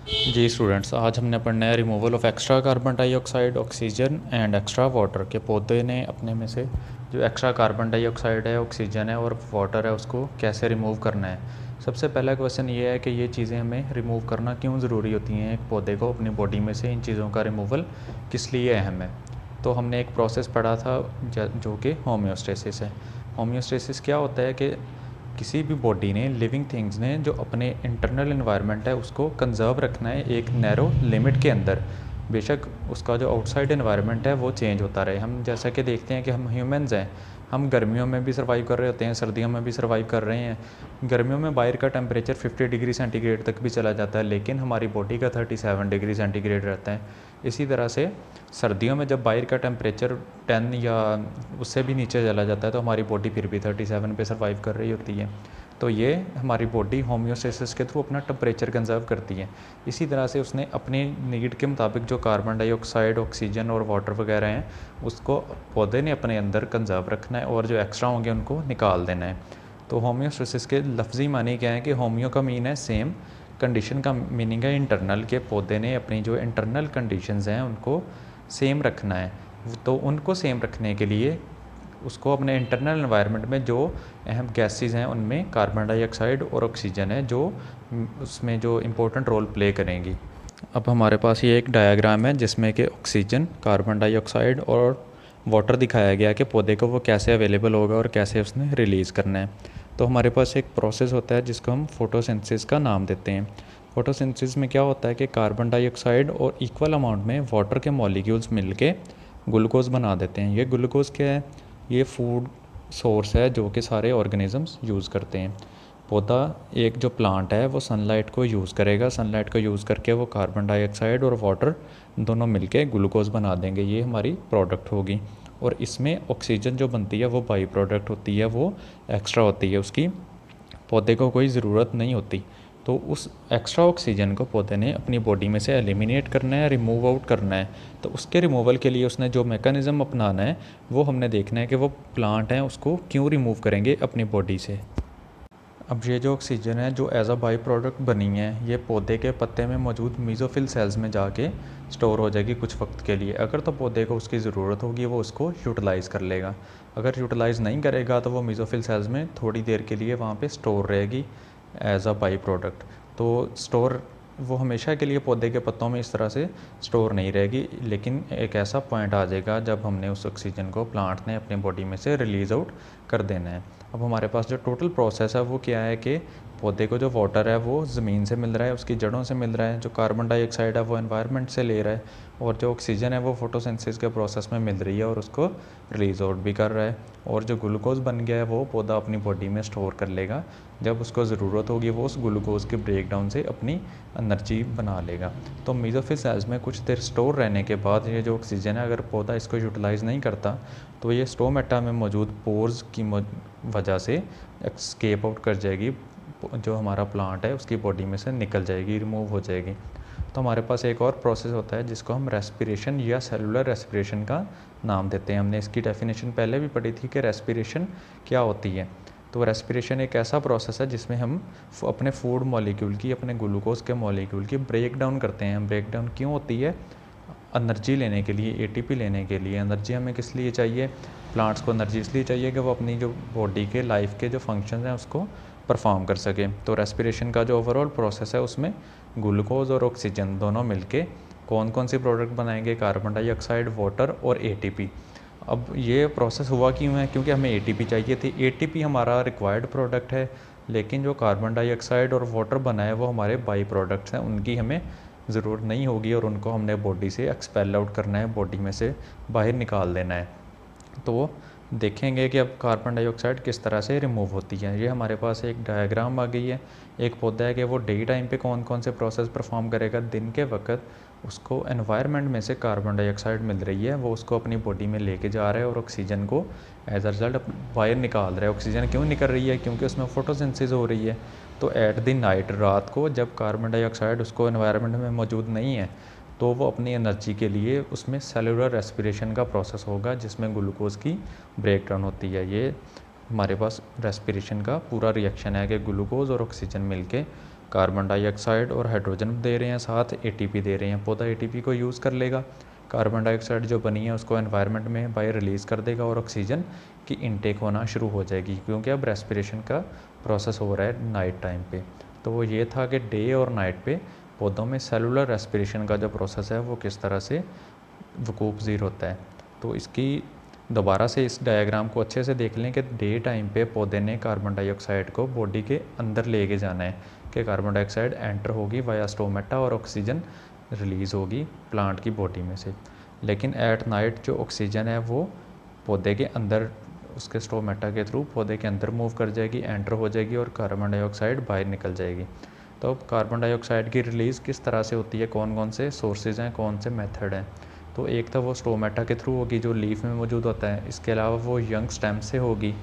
जी students, आज हमने पढ़ना है removal of extra carbon dioxide, oxygen and extra water के पौधे ने अपने में से जो एक्स्ट्रा कार्बन डाइऑक्साइड है, ऑक्सीजन है और वाटर है उसको कैसे रिमूव करना है। सबसे पहला क्वेश्चन ये है कि ये चीज़ें हमें रिमूव करना क्यों ज़रूरी होती हैं। एक पौधे को अपनी बॉडी में से इन चीज़ों का रिमूवल किस लिए अहम है। तो हमने एक प्रोसेस पढ़ा था जो कि होम्योस्टेसिस है। होम्योस्टेसिस क्या होता है कि किसी भी बॉडी ने, लिविंग थिंग्स ने, जो अपने इंटरनल इन्वायरमेंट है उसको कंजर्व रखना है एक नैरो लिमिट के अंदर। बेशक उसका जो आउटसाइड इन्वायरमेंट है वो चेंज होता रहे। हम जैसा कि देखते हैं कि हम ह्यूमंस हैं, हम गर्मियों में भी सर्वाइव कर रहे होते हैं, सर्दियों में भी सर्वाइव कर रहे हैं। गर्मियों में बाहर का टेम्परेचर 50 डिग्री सेंटीग्रेड तक भी चला जाता है, लेकिन हमारी बॉडी का 37 डिग्री सेंटीग्रेड रहता है। इसी तरह से सर्दियों में जब बाहर का टेम्परेचर 10 या उससे भी नीचे चला जाता है तो हमारी बॉडी फिर भी 37 पे सर्वाइव कर रही होती है। तो ये हमारी बॉडी होम्योस्टेसिस के थ्रू अपना टेम्परेचर कंजर्व करती है। इसी तरह से उसने अपनी नीड के मुताबिक जो कार्बन डाइऑक्साइड, ऑक्सीजन और वाटर वगैरह हैं उसको पौधे ने अपने अंदर कंजर्व रखना है और जो एक्स्ट्रा होंगे उनको निकाल देना है। तो होम्योस्टेसिस के लफ्ज़ी मानी क्या है कि होम्यो का मीन है सेम, कंडीशन का मीनिंग है इंटरनल, के पौधे ने अपनी जो इंटरनल कंडीशंस हैं उनको सेम रखना है। तो उनको सेम रखने के लिए उसको अपने इंटरनल एनवायरनमेंट में जो अहम गैसेस हैं उनमें कार्बन डाइऑक्साइड और ऑक्सीजन है जो उसमें जो इम्पोर्टेंट रोल प्ले करेंगी। अब हमारे पास ये एक डायग्राम है जिसमें कि ऑक्सीजन, कार्बन डाइऑक्साइड और वाटर दिखाया गया कि पौधे को वो कैसे अवेलेबल होगा और कैसे उसने रिलीज़ करना है। तो हमारे पास एक प्रोसेस होता है जिसको हम फोटोसिंथेसिस का नाम देते हैं। फोटोसिंथेसिस में क्या होता है कि कार्बन डाइऑक्साइड और इक्वल अमाउंट में वाटर के मॉलिक्यूल्स मिलके ग्लूकोज बना देते हैं। ये ग्लूकोज क्या है? ये फूड सोर्स है जो कि सारे ऑर्गेनिजम्स यूज़ करते हैं। पौधा, एक जो प्लांट है वो सनलाइट को यूज़ करेगा, सनलाइट को यूज़ करके वो कार्बन डाइऑक्साइड और वाटर दोनों मिलके ग्लूकोज बना देंगे। ये हमारी प्रोडक्ट होगी और इसमें ऑक्सीजन जो बनती है वो बाई प्रोडक्ट होती है, वो एक्स्ट्रा होती है, उसकी पौधे को कोई ज़रूरत नहीं होती। तो उस एक्स्ट्रा ऑक्सीजन को पौधे ने अपनी बॉडी में से एलिमिनेट करना है, रिमूव आउट करना है। तो उसके रिमूवल के लिए उसने जो मैकेनिज़्म अपनाना है वो हमने देखना है कि वो प्लांट हैं उसको क्यों रिमूव करेंगे अपनी बॉडी से। अब ये जो ऑक्सीजन है जो एज अ बाई प्रोडक्ट बनी है ये पौधे के पत्ते में मौजूद मीज़ोफिल सेल्स में जाके स्टोर हो जाएगी कुछ वक्त के लिए। अगर तो पौधे को उसकी ज़रूरत होगी वो उसको यूटिलाइज़ कर लेगा। अगर यूटिलाइज़ नहीं करेगा तो वो मीज़ोफिल सेल्स में थोड़ी देर के लिए वहाँ पे स्टोर रहेगी एज अ बाई प्रोडक्ट। तो स्टोर वो हमेशा के लिए पौधे के पत्तों में इस तरह से स्टोर नहीं रहेगी, लेकिन एक ऐसा पॉइंट आ जाएगा जब हमने उस ऑक्सीजन को प्लांट ने अपनी बॉडी में से रिलीज़ आउट कर देना है। अब हमारे पास जो टोटल प्रोसेस है वो क्या है कि पौधे को जो वाटर है वो ज़मीन से मिल रहा है, उसकी जड़ों से मिल रहा है, जो कार्बन डाइऑक्साइड है वो एनवायरनमेंट से ले रहा है और जो ऑक्सीजन है वो फोटोसिंथेसिस के प्रोसेस में मिल रही है और उसको रिलीज़ आउट भी कर रहा है। और जो ग्लूकोज बन गया है वो पौधा अपनी बॉडी में स्टोर कर लेगा, जब उसको ज़रूरत होगी वो उस ग्लूकोज के ब्रेकडाउन से अपनी एनर्जी बना लेगा। तो मेसोफिल सेल्स में कुछ देर स्टोर रहने के बाद ये जो ऑक्सीजन है अगर पौधा इसको यूटिलाइज़ नहीं करता तो ये स्टोमेटा में मौजूद पोर्स की वजह से एस्केप आउट कर जाएगी, जो हमारा प्लांट है उसकी बॉडी में से निकल जाएगी, रिमूव हो जाएगी। तो हमारे पास एक और प्रोसेस होता है जिसको हम रेस्पिरेशन या सेलुलर रेस्पिरेशन का नाम देते हैं। हमने इसकी डेफिनेशन पहले भी पढ़ी थी कि रेस्पिरेशन क्या होती है। तो रेस्पिरेशन एक ऐसा प्रोसेस है जिसमें हम अपने फूड मॉलिक्यूल की, अपने ग्लूकोज के मॉलिक्यूल की ब्रेक डाउन करते हैं। ब्रेक डाउन क्यों होती है? एनर्जी लेने के लिए, एटीपी लेने के लिए। एनर्जी हमें किस लिए चाहिए? प्लांट्स को एनर्जी इसलिए चाहिए कि वो अपनी जो बॉडी के लाइफ के जो फंक्शन हैं उसको परफॉर्म कर सकें। तो रेस्पिरेशन का जो ओवरऑल प्रोसेस है उसमें ग्लूकोज और ऑक्सीजन दोनों मिलके कौन कौन सी प्रोडक्ट बनाएंगे? कार्बन डाइऑक्साइड, वाटर और एटीपी। अब ये प्रोसेस हुआ क्यों है? क्योंकि हमें एटीपी चाहिए थी। एटीपी हमारा रिक्वायर्ड प्रोडक्ट है, लेकिन जो कार्बन डाइऑक्साइड और वाटर बना है वो हमारे बाई प्रोडक्ट्स हैं, उनकी हमें ज़रूरत नहीं होगी और उनको हमने बॉडी से एक्सपेल आउट करना है, बॉडी में से बाहर निकाल देना है। तो देखेंगे कि अब कार्बन डाइऑक्साइड किस तरह से रिमूव होती है। ये हमारे पास एक डायग्राम आ गई है। एक पौधा है कि वो डे टाइम पे कौन कौन से प्रोसेस परफॉर्म करेगा। दिन के वक्त उसको एनवायरनमेंट में से कार्बन डाइऑक्साइड मिल रही है, वो उसको अपनी बॉडी में लेके जा रहा है और ऑक्सीजन को एज अ रिजल्ट बाहर निकाल रहा है। ऑक्सीजन क्यों निकल रही है? क्योंकि उसमें फोटोसिंथेसिस हो रही है। तो एट द नाइट, रात को, जब कार्बन डाइऑक्साइड उसको एनवायरनमेंट में मौजूद नहीं है तो वो अपनी एनर्जी के लिए उसमें सेलुलर रेस्पिरेशन का प्रोसेस होगा जिसमें ग्लूकोज की ब्रेक डाउन होती है। ये हमारे पास रेस्पिरेशन का पूरा रिएक्शन है कि ग्लूकोज और ऑक्सीजन मिलके कार्बन डाइऑक्साइड और हाइड्रोजन दे रहे हैं, साथ एटीपी दे रहे हैं। पौधा एटीपी को यूज़ कर लेगा, कार्बन डाइऑक्साइड जो बनी है उसको एनवायरनमेंट में बाहर रिलीज़ कर देगा और ऑक्सीजन की इनटेक होना शुरू हो जाएगी, क्योंकि अब रेस्पिरेशन का प्रोसेस हो रहा है नाइट टाइम पे। तो वो ये था कि डे और नाइट पे पौधों में सेलुलर रेस्पिरेशन का जो प्रोसेस है वो किस तरह से वकूफ़ पज़ीर होता है। तो इसकी दोबारा से इस डायग्राम को अच्छे से देख लें कि डे टाइम पे पौधे ने कार्बन डाइऑक्साइड को बॉडी के अंदर लेके जाना है, कि कार्बन डाइऑक्साइड एंटर होगी वाया स्टोमेटा और ऑक्सीजन रिलीज़ होगी प्लांट की बॉडी में से। लेकिन एट नाइट जो ऑक्सीजन है वो पौधे के अंदर उसके स्टोमेटा के थ्रू पौधे के अंदर मूव कर जाएगी, एंटर हो जाएगी और कार्बन डाइऑक्साइड बाहर निकल जाएगी। तो अब कार्बन डाइऑक्साइड की रिलीज़ किस तरह से होती है, कौन कौन से सोर्सेज हैं, कौन से मेथड हैं। तो एक तो वो स्टोमेटा के थ्रू होगी जो लीफ में मौजूद होता है, इसके अलावा वो यंग स्टेम से होगी,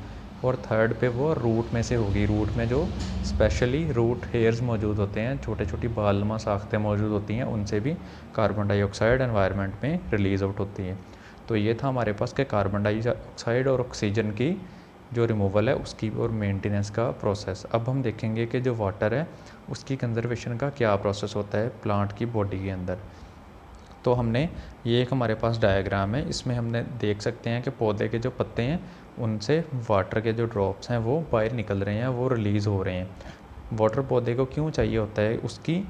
और थर्ड पे वो रूट में से होगी। रूट में जो स्पेशली रूट हेयर्स मौजूद होते हैं, छोटे छोटी बालनुमा साख्तें मौजूद होती हैं, उनसे भी कार्बन डाइऑक्साइड एनवायरनमेंट में रिलीज़ आउट होती है। तो ये था हमारे पास कि कार्बन डाइऑक्साइड और ऑक्सीजन की जो रिमूवल है उसकी और मेंटेनेंस का प्रोसेस। अब हम देखेंगे कि जो वाटर है उसकी कंजर्वेशन का क्या प्रोसेस होता है प्लांट की बॉडी के अंदर। तो हमने ये एक हमारे पास डायग्राम है, इसमें हमने देख सकते हैं कि पौधे के जो पत्ते हैं उनसे वाटर के जो ड्रॉप्स हैं वो बाहर निकल रहे हैं, वो रिलीज़ हो रहे हैं। वाटर पौधे को क्यों चाहिए होता है, उसकी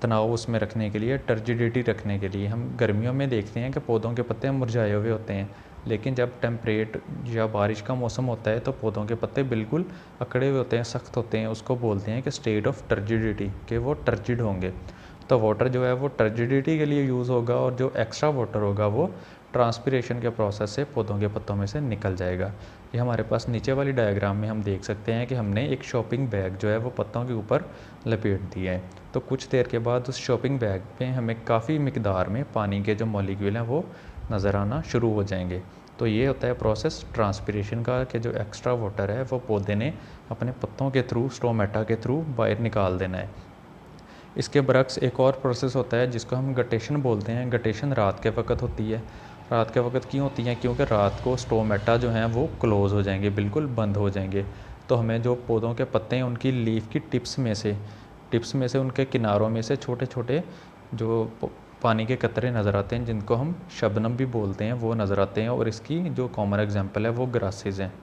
तनाव उसमें रखने के लिए, टर्जिडिटी रखने के लिए। हम गर्मियों में देखते हैं कि पौधों के पत्ते मुरझाए हुए होते हैं, लेकिन जब टेम्परेट या बारिश का मौसम होता है तो पौधों के पत्ते बिल्कुल अकड़े हुए होते हैं, सख्त होते हैं। उसको बोलते हैं कि स्टेट ऑफ टर्जिडिटी, कि वो टर्जिड होंगे। तो वाटर जो है वो टर्जिडिटी के लिए यूज़ होगा, और जो एक्स्ट्रा वाटर होगा वो ट्रांसपिरेशन के प्रोसेस से पौधों के पत्तों में से निकल जाएगा। ये हमारे पास नीचे वाली डायग्राम में हम देख सकते हैं कि हमने एक शॉपिंग बैग जो है वो पत्तों के ऊपर लपेट दिया है। तो कुछ देर के बाद उस शॉपिंग बैग पे हमें काफ़ी मिकदार में पानी के जो मॉलिक्यूल हैं वो नज़र आना शुरू हो जाएंगे। तो ये होता है प्रोसेस ट्रांसपिरेशन का, कि जो एक्स्ट्रा वाटर है वो पौधे ने अपने पत्तों के थ्रू, स्टोमेटा के थ्रू बाहर निकाल देना है। इसके बरक्स एक और प्रोसेस होता है जिसको हम गटेशन बोलते हैं। गटेशन रात के वक्त होती है। रात के वक्त क्यों होती है, क्योंकि रात को स्टोमेटा जो हैं वो क्लोज़ हो जाएंगे, बिल्कुल बंद हो जाएंगे। तो हमें जो पौधों के पत्ते हैं उनकी लीफ की टिप्स में से उनके किनारों में से छोटे छोटे जो पानी के कतरे नज़र आते हैं, जिनको हम शबनम भी बोलते हैं, वो नज़र आते हैं। और इसकी जो कॉमन एग्जांपल है वो ग्रासेस हैं।